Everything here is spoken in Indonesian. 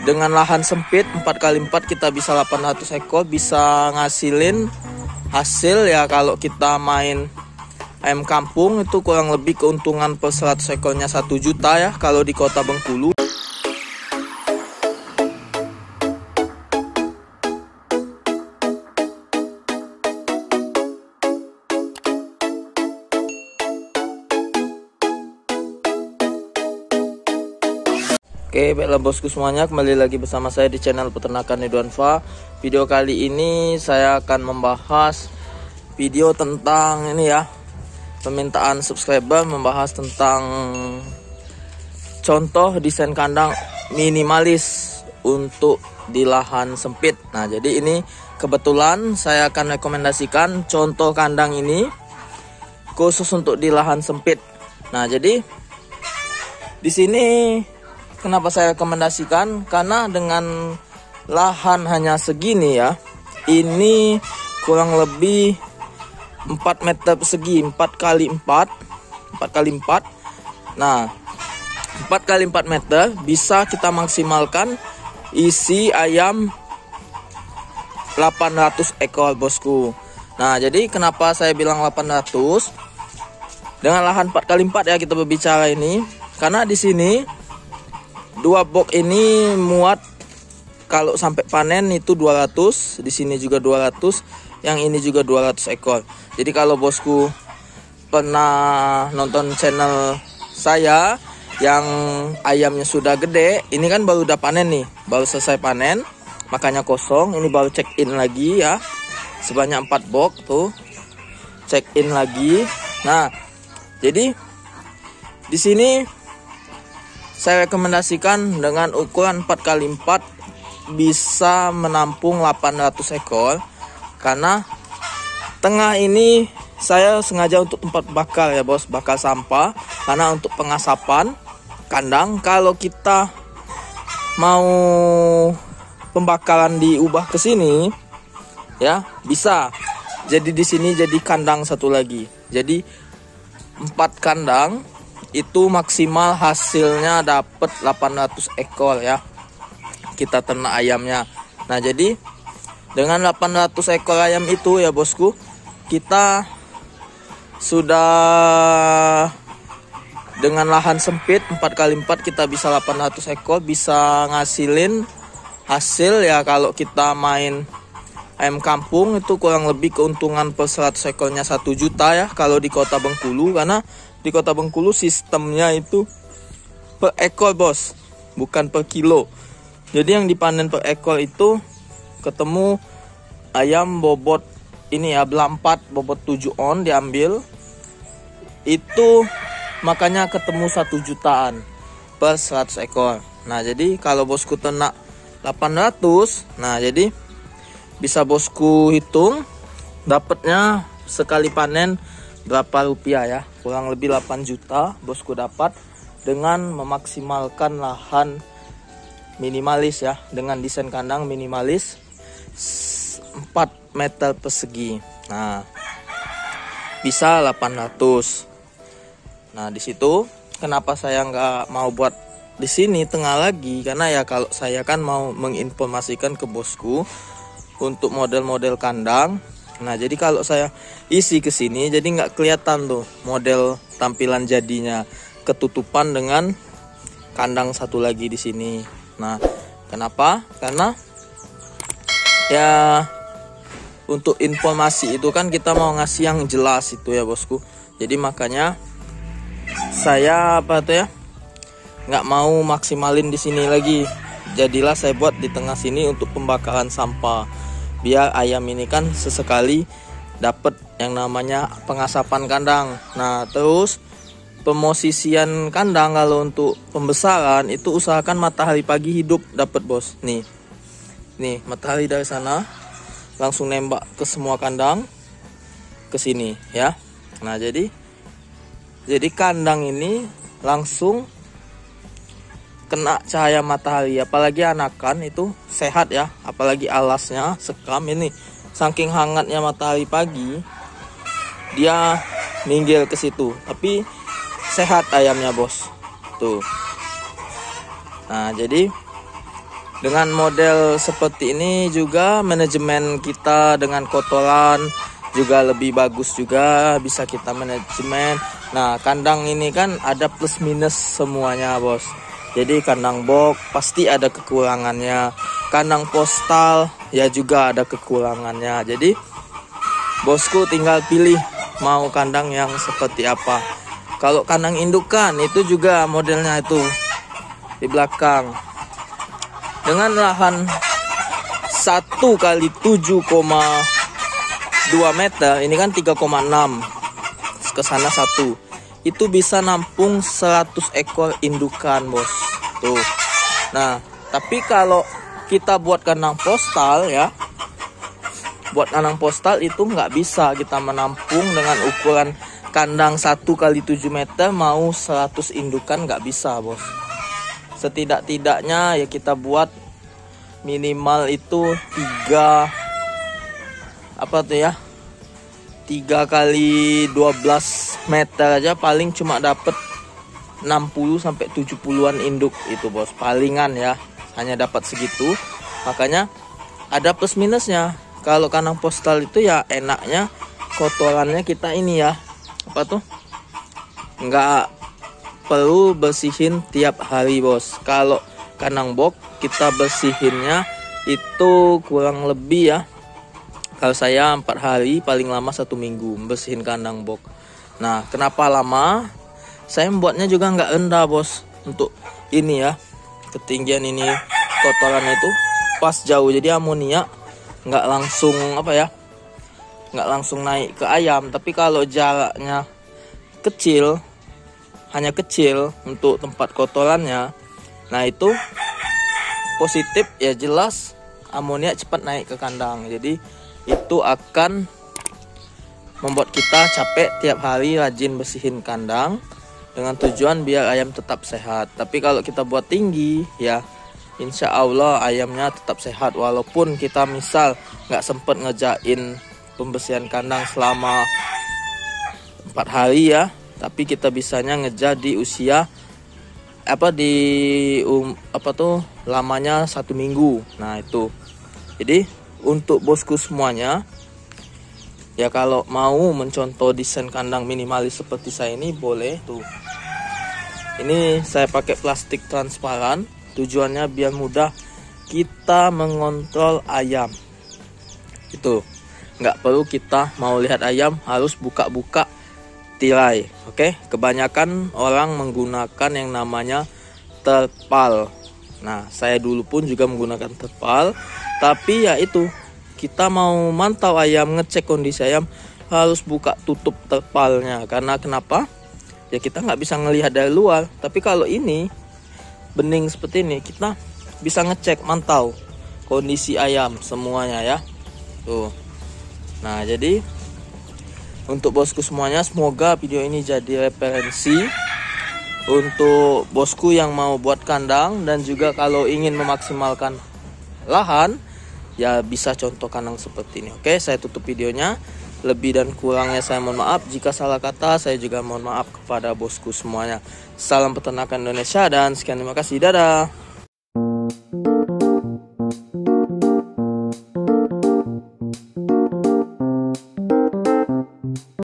dengan lahan sempit 4x4 kita bisa 800 ekor, bisa ngasilin hasil ya. Kalau kita main ayam kampung itu kurang lebih keuntungan per 100 ekornya 1 juta ya kalau di Kota Bengkulu. Oke, baiklah bosku semuanya, kembali lagi bersama saya di channel Peternakan Ridwanfa. Video kali ini saya akan membahas video tentang ini ya, permintaan subscriber membahas tentang contoh desain kandang minimalis untuk di lahan sempit. Nah, jadi ini kebetulan saya akan rekomendasikan contoh kandang ini khusus untuk di lahan sempit. Nah, jadi di sini kenapa saya rekomendasikan? Karena dengan lahan hanya segini ya, ini kurang lebih 4 meter persegi, 4x4. Nah, 4x4 meter bisa kita maksimalkan isi ayam 800 ekor bosku. Nah, jadi kenapa saya bilang 800? Dengan lahan 4x4 ya kita berbicara ini, karena di sini 2 box ini muat kalau sampai panen itu 200, di sini juga 200, yang ini juga 200 ekor. Jadi kalau bosku pernah nonton channel saya yang ayamnya sudah gede, ini kan baru udah panen nih, baru selesai panen, makanya kosong. Ini baru check in lagi ya, sebanyak 4 box tuh check in lagi. Nah, jadi di sini saya rekomendasikan dengan ukuran 4x4 bisa menampung 800 ekor. Karena tengah ini saya sengaja untuk tempat bakar ya bos, bakar sampah. Karena untuk pengasapan kandang, kalau kita mau pembakaran diubah ke sini ya bisa. Jadi di sini jadi kandang satu lagi. Jadi 4 kandang itu maksimal hasilnya dapat 800 ekor ya, kita ternak ayamnya. Nah, jadi dengan 800 ekor ayam itu ya bosku, kita sudah dengan lahan sempit 4x4 kita bisa 800 ekor, bisa ngasilin hasil ya. Kalau kita main ayam kampung itu kurang lebih keuntungan per 100 ekornya 1 juta ya kalau di Kota Bengkulu. Karena di Kota Bengkulu sistemnya itu per ekor bos, bukan per kilo. Jadi yang dipanen per ekor itu ketemu ayam bobot ini ya, belampat bobot 7 on diambil, itu makanya ketemu 1 jutaan per 100 ekor. Nah, jadi kalau bosku ternak 800, nah jadi bisa bosku hitung dapatnya sekali panen berapa rupiah ya, kurang lebih 8 juta bosku dapat dengan memaksimalkan lahan minimalis ya, dengan desain kandang minimalis 4 meter persegi. Nah, bisa 800. Nah, di situ kenapa saya nggak mau buat di sini tengah lagi, karena ya kalau saya kan mau menginformasikan ke bosku untuk model-model kandang. Nah, jadi kalau saya isi ke sini jadi nggak kelihatan tuh model tampilan jadinya, ketutupan dengan kandang satu lagi di sini. Nah, kenapa? Karena ya untuk informasi itu kan kita mau ngasih yang jelas itu ya bosku. Jadi makanya saya nggak mau maksimalin di sini lagi. Jadilah saya buat di tengah sini untuk pembakaran sampah, biar ayam ini kan sesekali dapat yang namanya pengasapan kandang. Nah, terus pemosisian kandang kalau untuk pembesaran itu usahakan matahari pagi hidup dapat bos. Nih matahari dari sana langsung nembak ke semua kandang ke sini ya. Nah, jadi kandang ini langsung kena cahaya matahari, apalagi anakan itu sehat ya, apalagi alasnya sekam ini, saking hangatnya matahari pagi dia minggir ke situ, tapi sehat ayamnya bos tuh. Nah, jadi Dengan model seperti ini juga manajemen kita dengan kotoran juga lebih bagus, juga bisa kita manajemen. Nah, kandang ini kan ada plus minus semuanya, bos. Jadi kandang box pasti ada kekurangannya, kandang postal ya juga ada kekurangannya. Jadi bosku tinggal pilih mau kandang yang seperti apa. Kalau kandang indukan itu juga modelnya itu di belakang dengan lahan 1 kali 7,2 meter, ini kan 3,6 ke sana 1, itu bisa nampung 100 ekor indukan, bos. Tuh. Nah, tapi kalau kita buat kandang postal ya, buat kandang postal itu nggak bisa kita menampung dengan ukuran kandang 1 kali 7 meter mau 100 indukan, nggak bisa, bos. Setidak-tidaknya ya kita buat minimal itu 3 kali 12 meter aja paling cuma dapet 60 sampai 70-an induk itu, bos. Palingan ya, hanya dapat segitu. Makanya ada plus minusnya. Kalau kandang postal itu ya enaknya kotorannya kita ini ya, nggak perlu bersihin tiap hari, bos. Kalau kandang box kita bersihinnya itu kurang lebih ya, kalau saya 4 hari, paling lama 1 minggu bersihin kandang box. Nah, kenapa lama? Saya membuatnya juga nggak rendah, bos. Untuk ini ya, ketinggian ini kotoran itu pas jauh, jadi amonia nggak langsung nggak langsung naik ke ayam. Tapi kalau jaraknya kecil, hanya kecil untuk tempat kotorannya, nah itu positif ya, jelas amonia cepat naik ke kandang. Jadi itu akan membuat kita capek tiap hari rajin bersihin kandang dengan tujuan biar ayam tetap sehat. Tapi kalau kita buat tinggi ya, insya Allah ayamnya tetap sehat, walaupun kita misal nggak sempet ngerjain pembersihan kandang selama 4 hari ya, tapi kita bisanya ngejar di usia lamanya 1 minggu. Nah itu. Jadi untuk bosku semuanya ya, kalau mau mencontoh desain kandang minimalis seperti saya ini boleh tuh. Ini saya pakai plastik transparan, tujuannya biar mudah kita mengontrol ayam. Itu nggak perlu kita mau lihat ayam harus buka-buka tirai. Oke, kebanyakan orang menggunakan yang namanya terpal. Nah, saya dulu pun juga menggunakan terpal, tapi ya itu, kita mau mantau ayam, ngecek kondisi ayam, harus buka tutup terpalnya. Karena kenapa? Ya kita nggak bisa ngelihat dari luar. Tapi kalau ini bening seperti ini, kita bisa ngecek, mantau kondisi ayam semuanya ya. Tuh. Nah, jadi untuk bosku semuanya, semoga video ini jadi referensi untuk bosku yang mau buat kandang, dan juga kalau ingin memaksimalkan lahan ya bisa contoh kandang seperti ini. Oke, saya tutup videonya. Lebih dan kurangnya saya mohon maaf. Jika salah kata, saya juga mohon maaf kepada bosku semuanya. Salam peternakan Indonesia dan sekian, terima kasih, dadah.